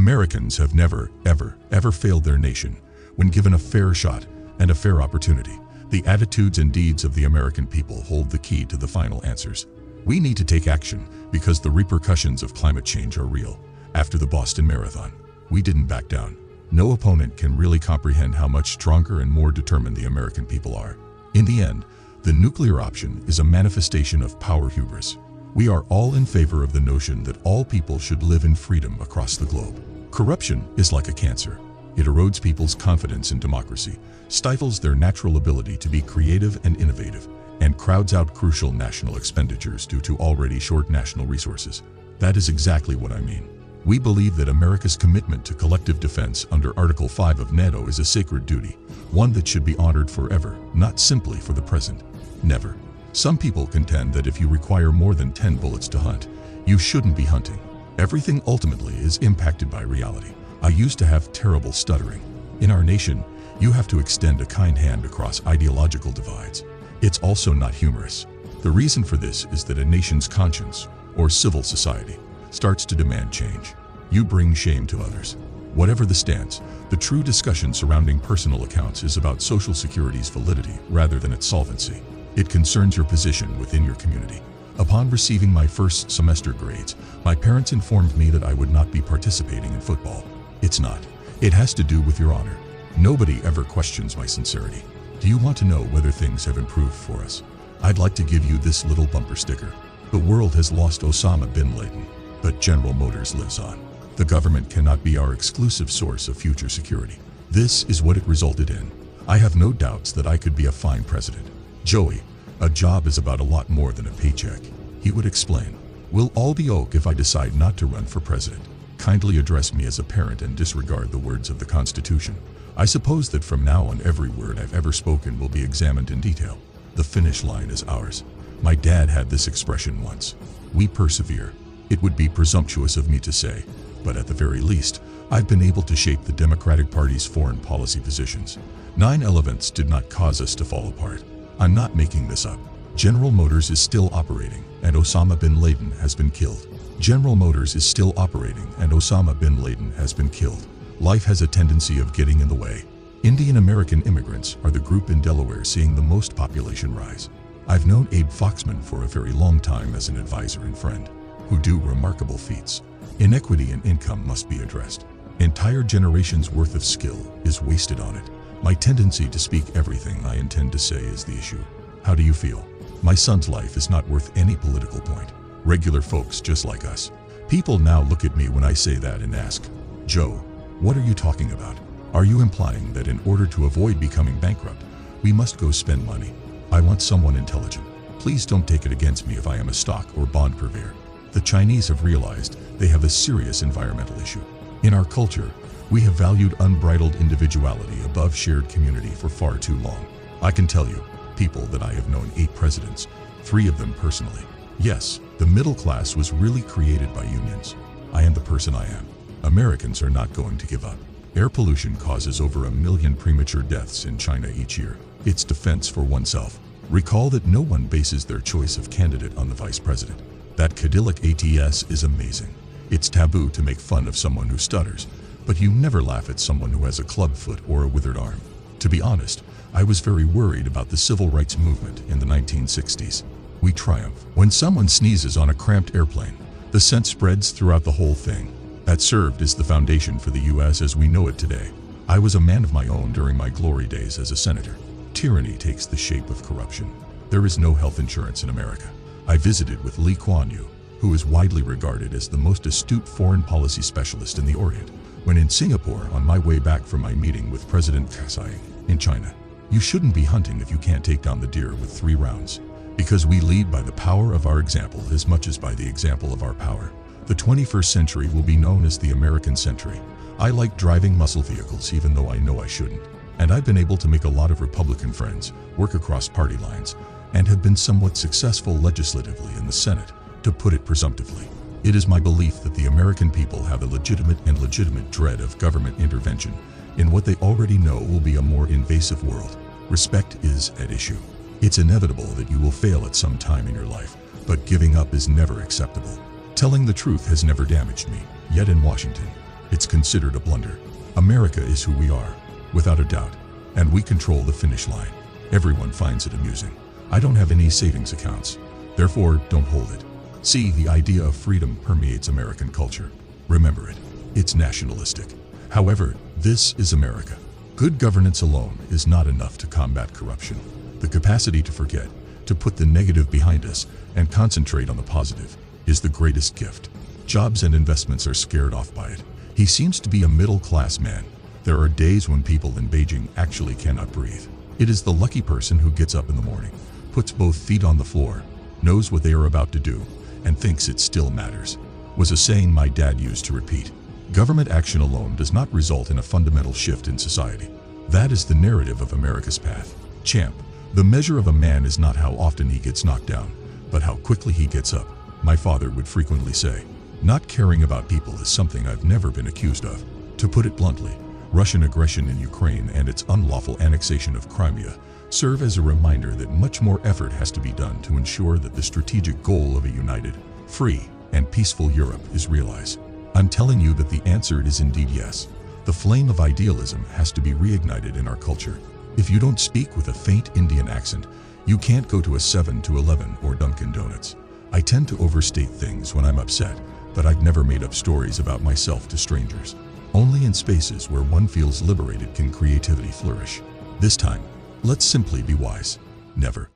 Americans have never, ever failed their nation when given a fair shot and a fair opportunity. The attitudes and deeds of the American people hold the key to the final answers. We need to take action because the repercussions of climate change are real. After the Boston Marathon, we didn't back down. No opponent can really comprehend how much stronger and more determined the American people are. In the end, the nuclear option is a manifestation of power hubris. We are all in favor of the notion that all people should live in freedom across the globe. Corruption is like a cancer. It erodes people's confidence in democracy, stifles their natural ability to be creative and innovative, and crowds out crucial national expenditures due to already short national resources. That is exactly what I mean. We believe that America's commitment to collective defense under Article 5 of NATO is a sacred duty, one that should be honored forever, not simply for the present. Never. Some people contend that if you require more than 10 bullets to hunt, you shouldn't be hunting. Everything ultimately is impacted by reality. I used to have terrible stuttering. In our nation, you have to extend a kind hand across ideological divides. It's also not humorous. The reason for this is that a nation's conscience, or civil society, starts to demand change. You bring shame to others. Whatever the stance, the true discussion surrounding personal accounts is about Social Security's validity rather than its solvency. It concerns your position within your community. Upon receiving my first semester grades, my parents informed me that I would not be participating in football. It's not. It has to do with your honor. Nobody ever questions my sincerity. Do you want to know whether things have improved for us? I'd like to give you this little bumper sticker. The world has lost Osama bin Laden, but General Motors lives on. The government cannot be our exclusive source of future security. This is what it resulted in. I have no doubts that I could be a fine president. Joey, a job is about a lot more than a paycheck. He would explain. We'll all be oak if I decide not to run for president. Kindly address me as a parent and disregard the words of the Constitution. I suppose that from now on every word I've ever spoken will be examined in detail. The finish line is ours. My dad had this expression once. We persevere. It would be presumptuous of me to say, but at the very least, I've been able to shape the Democratic Party's foreign policy positions. 9/11s did not cause us to fall apart. I'm not making this up. General Motors is still operating, and Osama bin Laden has been killed. General Motors is still operating, and Osama bin Laden has been killed. Life has a tendency of getting in the way. Indian American immigrants are the group in Delaware seeing the most population rise. I've known Abe Foxman for a very long time as an advisor and friend, who do remarkable feats. Inequity in income must be addressed. Entire generations' worth of skill is wasted on it. My tendency to speak everything I intend to say is the issue. How do you feel? My son's life is not worth any political point. Regular folks just like us. People now look at me when I say that and ask, Joe, what are you talking about? Are you implying that in order to avoid becoming bankrupt, we must go spend money? I want someone intelligent. Please don't take it against me if I am a stock or bond purveyor. The Chinese have realized they have a serious environmental issue. In our culture, we have valued unbridled individuality above shared community for far too long. I can tell you, people that I have known 8 presidents, 3 of them personally. Yes, the middle class was really created by unions. I am the person I am. Americans are not going to give up. Air pollution causes over 1 million premature deaths in China each year. It's defense for oneself. Recall that no one bases their choice of candidate on the vice president. That Cadillac ATS is amazing. It's taboo to make fun of someone who stutters, but you never laugh at someone who has a club foot or a withered arm. To be honest, I was very worried about the civil rights movement in the 1960s. We triumph. When someone sneezes on a cramped airplane, the scent spreads throughout the whole thing. That served as the foundation for the U.S. as we know it today. I was a man of my own during my glory days as a senator. Tyranny takes the shape of corruption. There is no health insurance in America. I visited with Lee Kuan Yew, who is widely regarded as the most astute foreign policy specialist in the Orient, when in Singapore on my way back from my meeting with President Tsai in China. You shouldn't be hunting if you can't take down the deer with 3 rounds. Because we lead by the power of our example as much as by the example of our power. The 21st century will be known as the American century. I like driving muscle vehicles even though I know I shouldn't. And I've been able to make a lot of Republican friends, work across party lines, and have been somewhat successful legislatively in the Senate, to put it presumptively. It is my belief that the American people have a legitimate dread of government intervention in what they already know will be a more invasive world. Respect is at issue. It's inevitable that you will fail at some time in your life, but giving up is never acceptable. Telling the truth has never damaged me, yet in Washington, it's considered a blunder. America is who we are, without a doubt, and we control the finish line. Everyone finds it amusing. I don't have any savings accounts, therefore don't hold it. See, the idea of freedom permeates American culture. Remember it. It's nationalistic. However, this is America. Good governance alone is not enough to combat corruption. The capacity to forget, to put the negative behind us, and concentrate on the positive is the greatest gift. Jobs and investments are scared off by it. He seems to be a middle-class man. There are days when people in Beijing actually cannot breathe. It is the lucky person who gets up in the morning, puts both feet on the floor, knows what they are about to do, and thinks it still matters, was a saying my dad used to repeat. Government action alone does not result in a fundamental shift in society. That is the narrative of America's path. Champ, the measure of a man is not how often he gets knocked down, but how quickly he gets up, my father would frequently say. Not caring about people is something I've never been accused of. To put it bluntly, Russian aggression in Ukraine and its unlawful annexation of Crimea serve as a reminder that much more effort has to be done to ensure that the strategic goal of a united, free, and peaceful Europe is realized. I'm telling you that the answer is indeed yes. The flame of idealism has to be reignited in our culture. If you don't speak with a faint Indian accent, you can't go to a 7-Eleven or Dunkin' Donuts. I tend to overstate things when I'm upset, but I've never made up stories about myself to strangers. Only in spaces where one feels liberated can creativity flourish. This time, let's simply be wise. Never.